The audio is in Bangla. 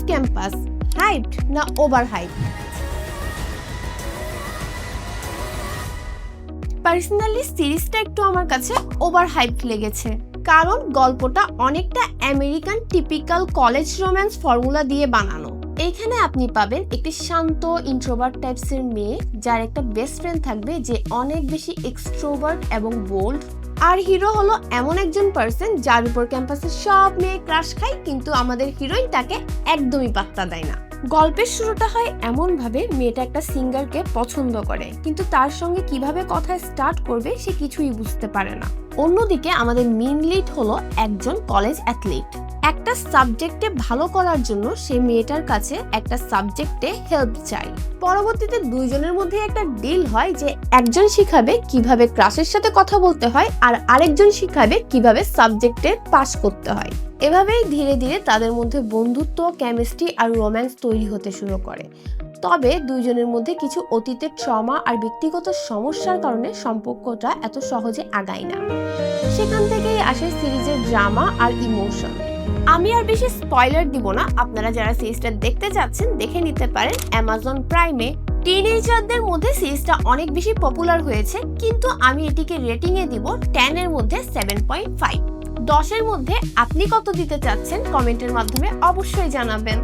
ক্যাম্পাস হাইপড না ওভার হাইপ? পার্সোনালি সিরিজটা একটু আমার কাছে ওভার হাইপ লেগেছে, কারণ গল্পটা অনেকটা American typical college romance formula দিয়ে বানানো। এখানে আপনি পাবেন একটি শান্ত ইন্ট্রোভার্ট টাইপসের মেয়ে যার একটা বেস্ট ফ্রেন্ড থাকবে যে অনেক বেশি এক্সট্রোভার্ট এবং বোল্ড, আর হিরো হলো এমন একজন পার্সন যার উপর ক্যাম্পাসের সব মেয়ে ক্রাশ খায়, কিন্তু আমাদের হিরোইন তাকে একদমই পাত্তা দেয় না। গল্পের শুরুটা হয় এমন ভাবে, মেয়েটা একটা সিঙ্গারকে পছন্দ করে কিন্তু তার সঙ্গে কিভাবে কথা স্টার্ট করবে সে কিছুই বুঝতে পারে না। অন্যদিকে আমাদের মেইন লিড হলো একজন কলেজ অ্যাথলিট। একটা সাবজেক্টে ভালো করার জন্য সে মেয়েটার কাছে একটা সাবজেক্টে হেল্প চাই। পরবর্তীতে দুইজনের মধ্যে একটা ডিল হয় যে একজন শিখাবে কিভাবে ক্লাসের সাথে কথা বলতে হয় আর আরেকজন শিখাবে কিভাবে সাবজেক্টে পাস করতে হয়। এভাবেই ধীরে ধীরে তাদের মধ্যে বন্ধুত্ব, কেমিস্ট্রি আর রোম্যান্স তৈরি হতে শুরু করে। তবে দুইজনের মধ্যে কিছু অতীতের ট্রমা আর ব্যক্তিগত সমস্যার কারণে সম্পর্কটা এত সহজে আগায় না। সেখান থেকেই আসে সিরিজের ড্রামা আর ইমোশন। আমি আর বেশি স্পয়লার দিব না, আপনারা যারা সিরিজটা দেখতে যাচ্ছেন দেখে নিতে পারেন অ্যামাজন প্রাইমে। টিনেজারদের মধ্যে সিরিজটা অনেক বেশি পপুলার হয়েছে, কিন্তু আমি এটিকে রেটিং এ দিব 10 এর মধ্যে 7.5। 10 এর মধ্যে আপনি কত দিতে চাচ্ছেন কমেন্টের মাধ্যমে অবশ্যই জানাবেন।